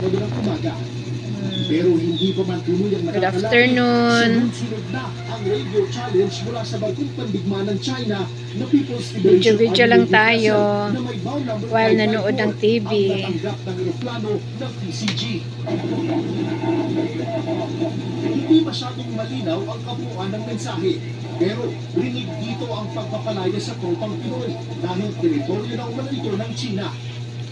Magandang umaga. Pero hindi pa man tuluyang Good nakakalapit, afternoon. sunod-sunod na ang radio challenge mula sa bagong pandigma ng China na People's Liberation Video Army lang Radio tayo vessel na may bow number while 554 nanood ng TV. ang natanggap ng eroplano ng PCG. Hindi masyadong malinaw ang kabuuan ng mensahe. Pero rinig dito ang pagpapalaya sa tropang Pinoy dahil teritoryo na umano ito ng China.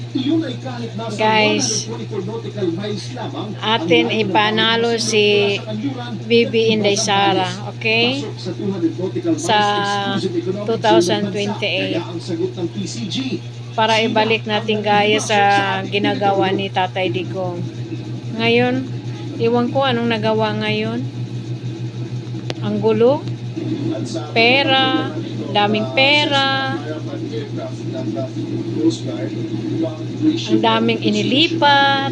Iyon ay kahit nasa Guys, 124 nautical miles lamang atin ipanalo si Bibi Inday Sara, okay? Sa 2028. Kaya ang sagot ng PCG, Para ibalik natin gaya sa ginagawa ni Tatay Digong. Ngayon, iwan ko anong nagawa ngayon. Ang gulo, pera, daming pera, ang daming inilipat.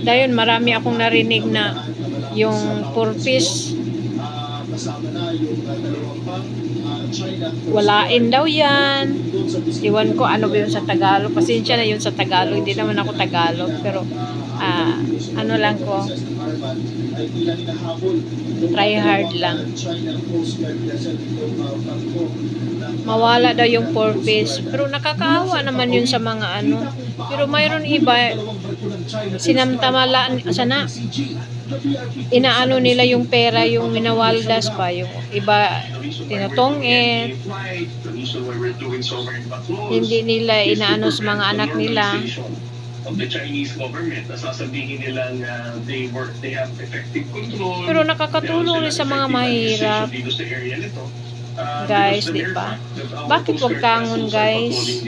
Dahil marami akong narinig na yung purpose walain daw yan. Iwan ko ano ba yun sa Tagalog. Pasensya na yun sa Tagalog. Hindi naman ako Tagalog. Pero ano lang ko, try hard lang. Mawala daw yung purpose. Pero nakakaawa naman yun sa mga ano. Pero mayroon iba, sinamtamalaan, sana, inaano nila yung pera, yung minawaldas pa. Yung iba, tinutongit. Hindi nila inaano sa mga anak nila. Of the Chinese government, sasabihin nila na they have effective control. Pero nakakatulong rin sa mga mahirap. Guys, di ba? Bakit wag kangon, guys?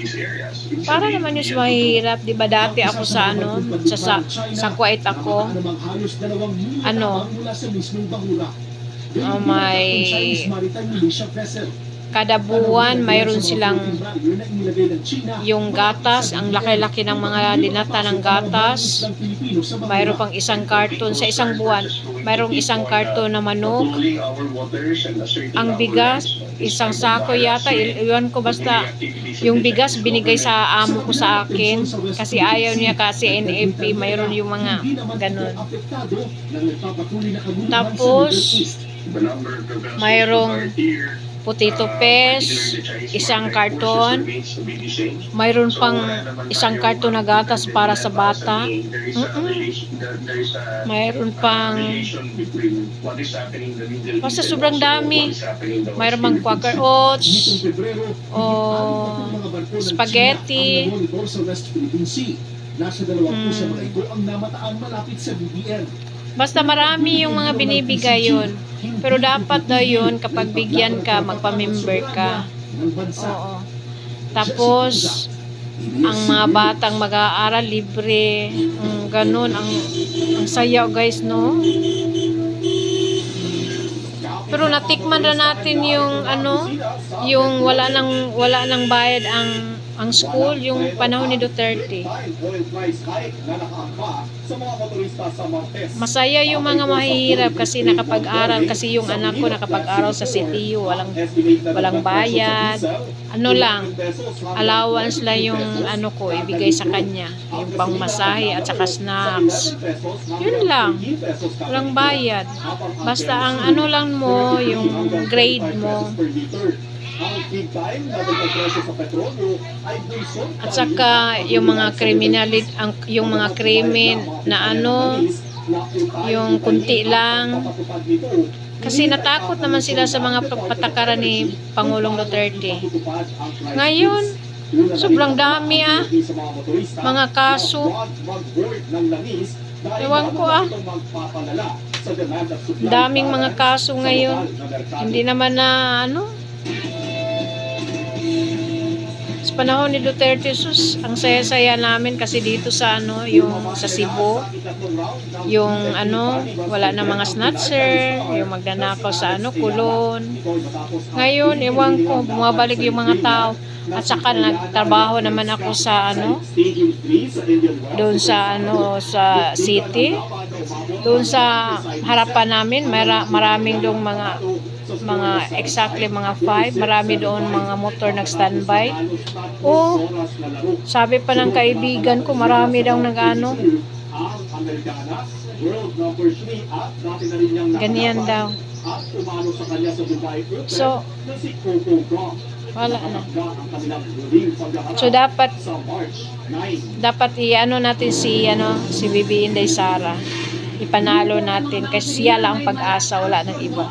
Para naman yung mahirap, di ba? Dati ako sa ano, sa Kuwait ako. Ano? May kada buwan mayroon silang yung gatas, ang laki-laki ng mga dinata ng gatas. Mayroon pang isang karton sa isang buwan. Mayroong isang karton na manok. Ang bigas, isang sako yata, iwan ko basta. Yung bigas binigay sa amo ko sa akin kasi ayaw niya kasi NFP, mayroon yung mga ganun. Tapos mayroong potato paste, isang karton. Mayroon pang isang karton na gatas para sa bata. Mayroon pang basta sobrang dami. Mayroon pang Quaker Oats o spaghetti. Basta marami yung mga binibigay yun. Pero dapat daw yun, kapag bigyan ka, magpa-member ka. Oo. Tapos, ang mga batang mag-aaral, libre. Ganun, ang sayaw guys, no? Pero natikman na natin yung ano, yung wala nang bayad ang school, yung panahon ni Duterte. Masaya yung mga mahihirap kasi nakapag-aral, kasi yung anak ko nakapag-aral sa CTU, walang bayad. Ano lang, allowance lang yung ano ko ibigay sa kanya, yung pangmasahe at saka snacks. Yun lang, walang bayad. Basta ang ano lang mo, yung grade mo. At saka yung mga kriminalid, yung mga krimen na ano, yung kunti lang. Kasi natakot naman sila sa mga patakaran ni Pangulong Duterte. Ngayon, sobrang dami mga kaso. Ewan ko daming mga kaso ngayon. Hindi naman na ano. Sa panahon ni Duterte, sus, ang saya-saya namin kasi dito sa ano, yung sa Cebu, yung ano, wala na mga snatcher, yung magnanakaw sa ano, kulon. Ngayon, ewan ko, bumabalik yung mga tao. At saka nagtrabaho naman ako sa ano, doon sa ano, sa city. Doon sa harapan namin, maraming doong mga exactly mga 5, marami doon mga motor nag-standby. O sabi pa ng kaibigan ko, marami daw nag-ano, ang Americanas, world number 3 at dati na rin niyang Ganyan daw. at umano sa kanya sa Dubai Open So, na si Coco Gauff. wala na. Ang kanilang huling paghaharap So, dapat sa March 9. i-ano natin si Bibi Inday Sara. Ipanalo natin kasi siya lang ang pag-asa, wala nang iba.